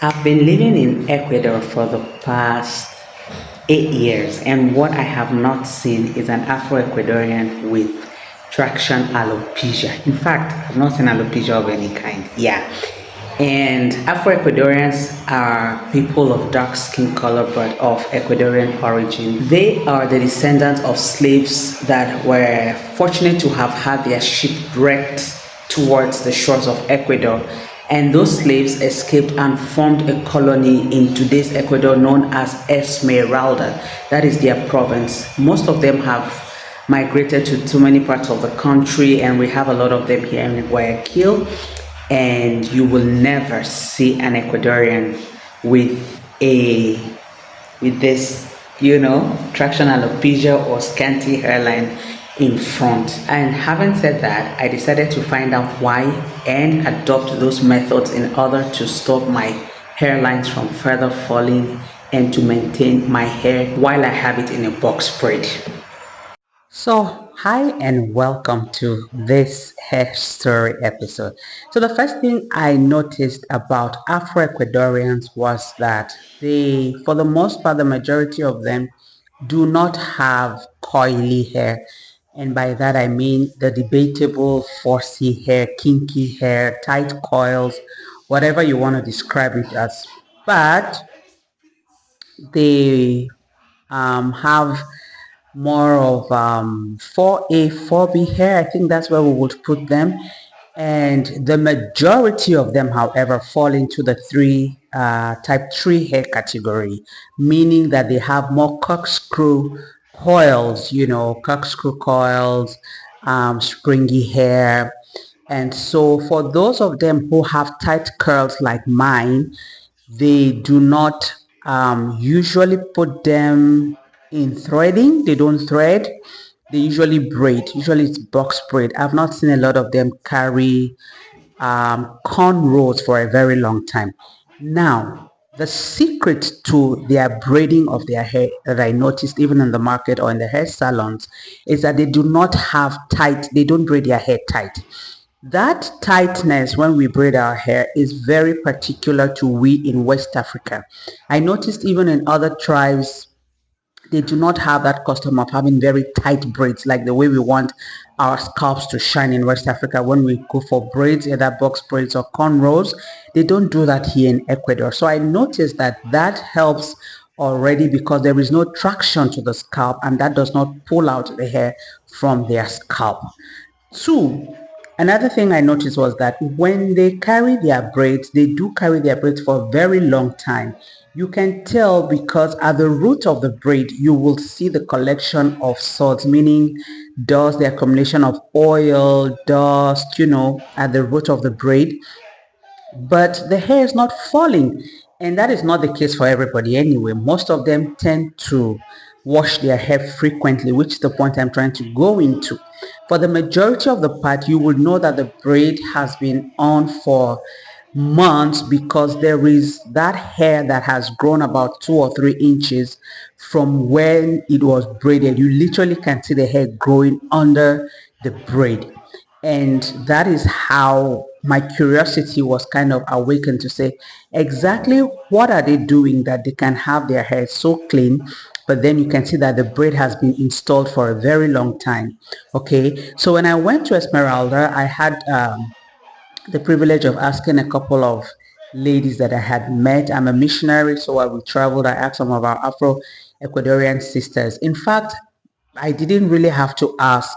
I've been living in Ecuador for the past 8 years, and what I have not seen is an Afro-Ecuadorian with traction alopecia. In fact, I've not seen alopecia of any kind. Yeah. And Afro-Ecuadorians are people of dark skin color but of Ecuadorian origin. They are the descendants of slaves that were fortunate to have had their ship wrecked towards the shores of Ecuador, and those slaves escaped and formed a colony in today's Ecuador known as Esmeralda. That is their province. Most of them have migrated to too many parts of the country, and we have a lot of them here in Guayaquil. And you will never see an Ecuadorian with a with this, traction alopecia or scanty hairline in front. And having said that, I decided to find out why and adopt those methods in order to stop my hairlines from further falling and to maintain my hair while I have it in a box braid. So, hi and welcome to this hair story episode. So, the first thing I noticed about Afro-Ecuadorians was that they, for the most part, the majority of them do not have coily hair. And by that I mean the debatable foresty hair, kinky hair, tight coils, whatever you want to describe it as. But they have more of 4A, 4B hair. I think that's where we would put them. And the majority of them, however, fall into the type 3 hair category, meaning that they have more corkscrew coils, corkscrew coils, springy hair. And so for those of them who have tight curls like mine, they do not usually put them in threading. They don't thread. They usually braid. Usually it's box braid. I've not seen a lot of them carry cornrows for a very long time. Now, the secret to their braiding of their hair that I noticed even in the market or in the hair salons is that they do not have tight, they don't braid their hair tight. That tightness when we braid our hair is very particular to we in West Africa. I noticed even in other tribes, they do not have that custom of having very tight braids like the way we want our scalps to shine in West Africa when we go for braids, either box braids or cornrows. They don't do that here in Ecuador. So I noticed that helps already because there is no traction to the scalp and that does not pull out the hair from their scalp. Two, another thing I noticed was that when they carry their braids, they do carry their braids for a very long time. You can tell because at the root of the braid, you will see the collection of salts, meaning dust, the accumulation of oil, dust, at the root of the braid. But the hair is not falling. And that is not the case for everybody anyway. Most of them tend to wash their hair frequently, which is the point I'm trying to go into. For the majority of the part, you will know that the braid has been on for months because there is that hair that has grown about 2 or 3 inches from when it was braided. You literally can see the hair growing under the braid. And that is how my curiosity was kind of awakened to say exactly what are they doing that they can have their hair so clean, but then you can see that the braid has been installed for a very long time. Okay, so when I went to Esmeralda, I had the privilege of asking a couple of ladies that I had met. I'm a missionary, so while we traveled, I asked some of our Afro-Ecuadorian sisters. In fact, I didn't really have to ask.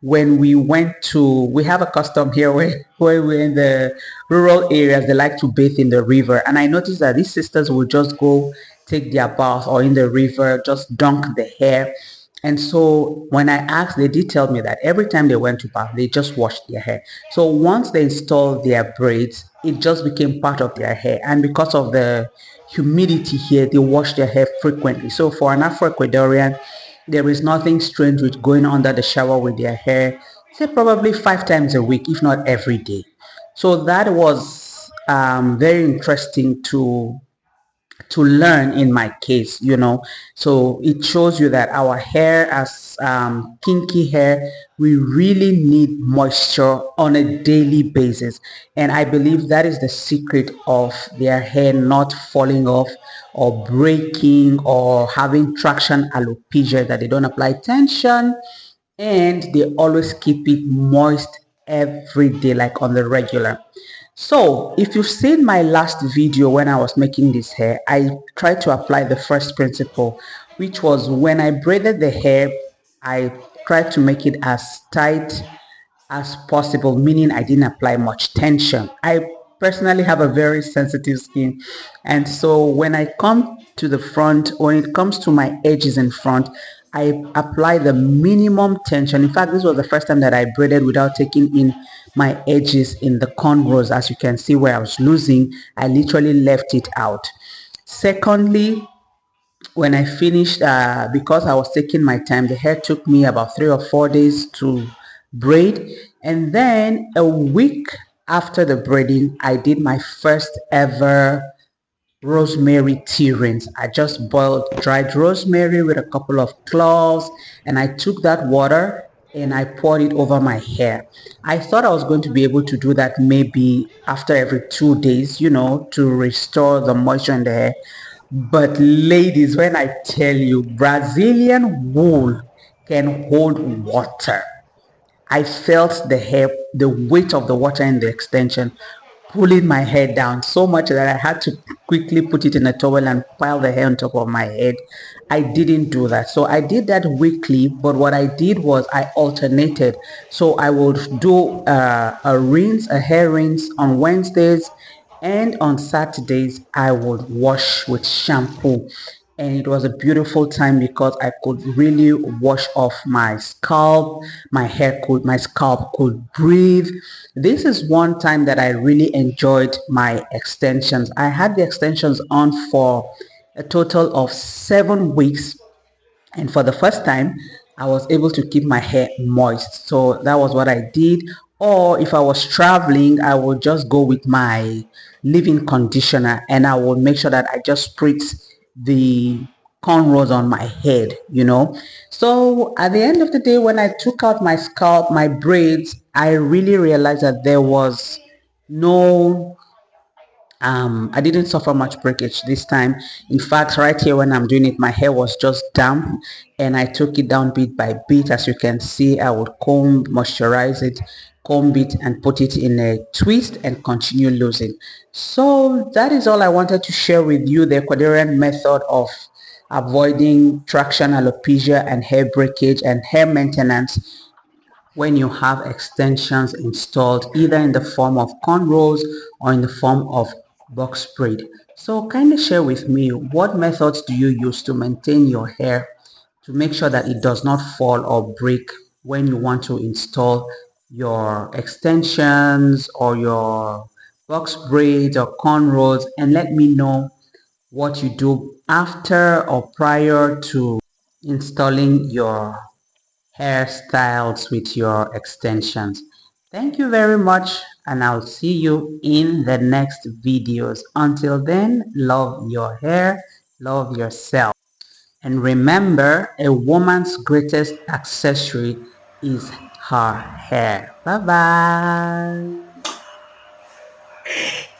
When we went to, we have a custom here where we're in the rural areas, they like to bathe in the river. And I noticed that these sisters would just go take their bath or in the river, just dunk the hair. And so when I asked, they did tell me that every time they went to bath, they just washed their hair. So once they installed their braids, it just became part of their hair. And because of the humidity here, they wash their hair frequently. So for an Afro-Ecuadorian, there is nothing strange with going under the shower with their hair, say probably 5 times a week, if not every day. So that was very interesting to to learn in my case, so it shows you that our hair, as kinky hair, we really need moisture on a daily basis, and I believe that is the secret of their hair not falling off or breaking or having traction alopecia, that they don't apply tension and they always keep it moist every day, like on the regular. So if you've seen my last video when I was making this hair, I tried to apply the first principle, which was when I braided the hair, I tried to make it as tight as possible, meaning I didn't apply much tension. I personally have a very sensitive skin, and so when I come to the front, when it comes to my edges in front, I apply the minimum tension. In fact, this was the first time that I braided without taking in my edges in the cornrows. As you can see where I was losing, I literally left it out. Secondly, when I finished, because I was taking my time, the hair took me about 3 or 4 days to braid. And then a week after the braiding, I did my first ever rosemary tea rinse. I just boiled dried rosemary with a couple of cloves, and I took that water and I poured it over my hair. I thought I was going to be able to do that maybe after every 2 days, to restore the moisture in the hair. But ladies, when I tell you, Brazilian wool can hold water. I felt the weight of the water in the extension pulling my hair down so much that I had to quickly put it in a towel and pile the hair on top of my head. I didn't do that. So I did that weekly, but what I did was I alternated. So I would do a hair rinse on Wednesdays, and on Saturdays I would wash with shampoo. And it was a beautiful time because I could really wash off my scalp. My scalp could breathe. This is one time that I really enjoyed my extensions. I had the extensions on for a total of 7 weeks, and for the first time I was able to keep my hair moist. So that was what I did. Or if I was traveling, I would just go with my leave-in conditioner, and I would make sure that I just spritz the cornrows on my head. So at the end of the day, when I took out my scalp, my braids, I really realized that there was no I didn't suffer much breakage this time. In fact, right here when I'm doing it, my hair was just damp, and I took it down bit by bit. As you can see, I would moisturize it, comb it, and put it in a twist and continue losing. So that is all I wanted to share with you, the Ecuadorian method of avoiding traction alopecia and hair breakage and hair maintenance when you have extensions installed, either in the form of cornrows or in the form of box braid. So kindly share with me, what methods do you use to maintain your hair to make sure that it does not fall or break when you want to install your extensions or your box braids or cornrows, and let me know what you do after or prior to installing your hairstyles with your extensions. Thank you very much, and I'll see you in the next videos. Until then, love your hair, love yourself, and remember, a woman's greatest accessory is her hair. Bye bye.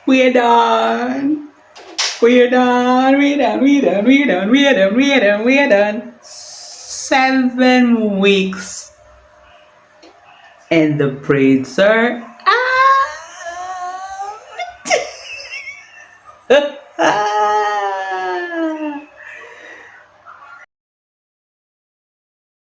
We're done. We're done. We're done. We're done. We're done. We're done. We're done. We're done. 7 weeks. And the braids are out.